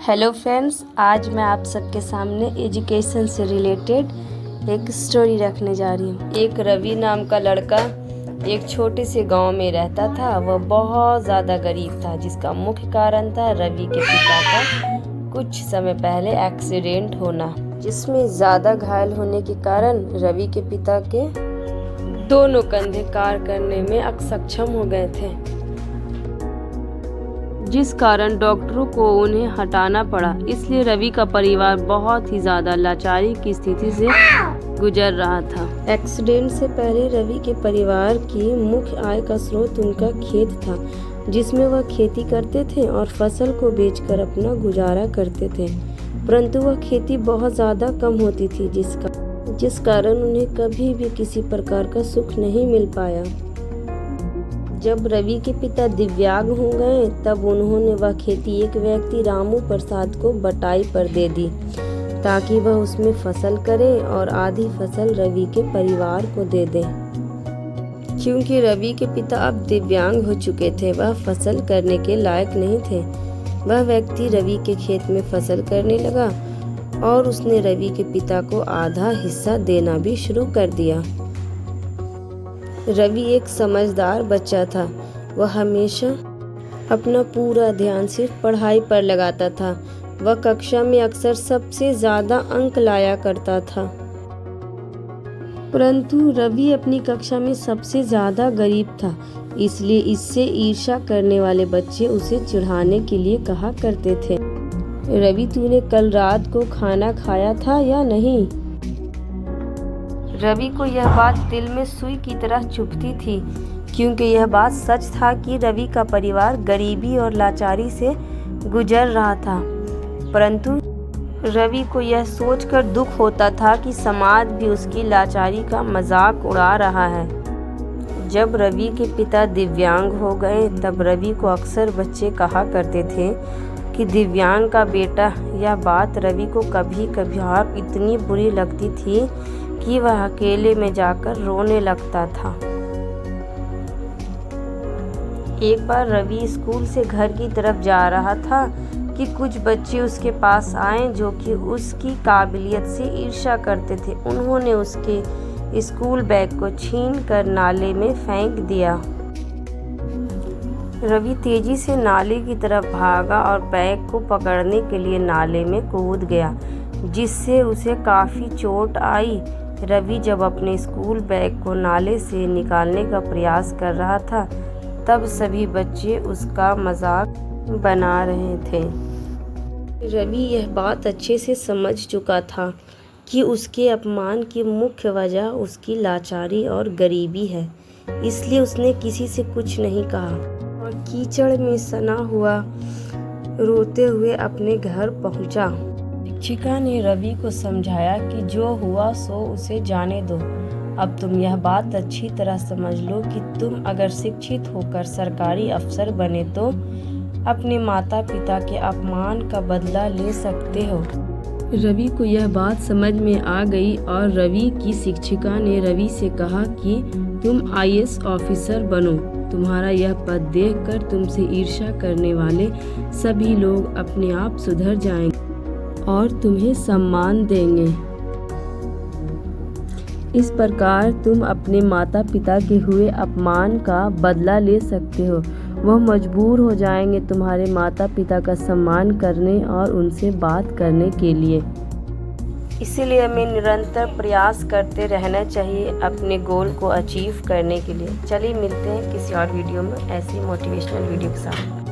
Hello friends, आज मैं आप सबके सामने एजुकेशन से रिलेटेड एक स्टोरी रखने जा रही हूँ। एक रवि नाम का लड़का एक छोटे से गांव में रहता था। वह बहुत ज़्यादा गरीब था, जिसका मुख्य कारण था रवि के पिता का कुछ समय पहले एक्सीडेंट होना, जिसमें ज़्यादा घायल होने के कारण रवि के पिता के दोनों कंधे कार्य करने में अक्षम हो गए थे, जिस कारण डॉक्टरों को उन्हें हटाना पड़ा। इसलिए रवि का परिवार बहुत ही ज़्यादा लाचारी की स्थिति से गुजर रहा था। एक्सीडेंट से पहले रवि के परिवार की मुख्य आय का स्रोत उनका खेत था, जिसमें वह खेती करते थे और फसल को बेचकर अपना गुजारा करते थे। परंतु वह खेती बहुत ज़्यादा कम होती थी, जिस कारण उन्हें कभी भी किसी प्रकार का सुख नहीं मिल पाया। जब रवि के पिता दिव्यांग हो गए, तब उन्होंने वह खेती एक व्यक्ति रामू प्रसाद को बटाई पर दे दी, ताकि वह उसमें फसल करे और आधी फसल रवि के परिवार को दे दे। क्योंकि रवि के पिता अब दिव्यांग हो चुके थे, वह फसल करने के लायक नहीं थे। वह व्यक्ति रवि के खेत में फसल करने लगा और उसने रवि के पिता को आधा हिस्सा देना भी शुरू कर दिया। रवि एक समझदार बच्चा था। वह हमेशा अपना पूरा ध्यान सिर्फ पढ़ाई पर लगाता था। वह कक्षा में अक्सर सबसे ज़्यादा अंक लाया करता था। परंतु रवि अपनी कक्षा में सबसे ज़्यादा गरीब था, इसलिए इससे ईर्ष्या करने वाले बच्चे उसे चिढ़ाने के लिए कहा करते थे, रवि तूने कल रात को खाना खाया था या नहीं? रवि को यह बात दिल में सुई की तरह चुभती थी, क्योंकि यह बात सच था कि रवि का परिवार गरीबी और लाचारी से गुजर रहा था। परंतु रवि को यह सोचकर दुख होता था कि समाज भी उसकी लाचारी का मजाक उड़ा रहा है। जब रवि के पिता दिव्यांग हो गए, तब रवि को अक्सर बच्चे कहा करते थे कि दिव्यांग का बेटा। यह बात रवि को कभी कभार इतनी बुरी लगती थी कि वह अकेले में जाकर रोने लगता था। एक बार रवि स्कूल से घर की तरफ जा रहा था कि कुछ बच्चे उसके पास आए, जो कि उसकी काबिलियत से ईर्ष्या करते थे। उन्होंने उसके स्कूल बैग को छीनकर नाले में फेंक दिया। रवि तेजी से नाले की तरफ भागा और बैग को पकड़ने के लिए नाले में कूद गया, जिससे उसे काफ़ी चोट आई। रवि जब अपने स्कूल बैग को नाले से निकालने का प्रयास कर रहा था, तब सभी बच्चे उसका मजाक बना रहे थे। रवि यह बात अच्छे से समझ चुका था कि उसके अपमान की मुख्य वजह उसकी लाचारी और गरीबी है, इसलिए उसने किसी से कुछ नहीं कहा और कीचड़ में सना हुआ रोते हुए अपने घर पहुंचा। शिक्षिका ने रवि को समझाया कि जो हुआ सो उसे जाने दो। अब तुम यह बात अच्छी तरह समझ लो कि तुम अगर शिक्षित होकर सरकारी अफसर बने तो अपने माता पिता के अपमान का बदला ले सकते हो। रवि को यह बात समझ में आ गई और रवि की शिक्षिका ने रवि से कहा कि तुम IAS ऑफिसर बनो। तुम्हारा यह पद देखकर तुमसे ईर्ष्या करने वाले सभी लोग अपने आप सुधर जाएंगे और तुम्हें सम्मान देंगे। इस प्रकार तुम अपने माता पिता के हुए अपमान का बदला ले सकते हो। वह मजबूर हो जाएंगे तुम्हारे माता पिता का सम्मान करने और उनसे बात करने के लिए। इसीलिए हमें निरंतर प्रयास करते रहना चाहिए अपने गोल को अचीव करने के लिए। चलिए मिलते हैं किसी और वीडियो में ऐसी मोटिवेशनल वीडियो के साथ।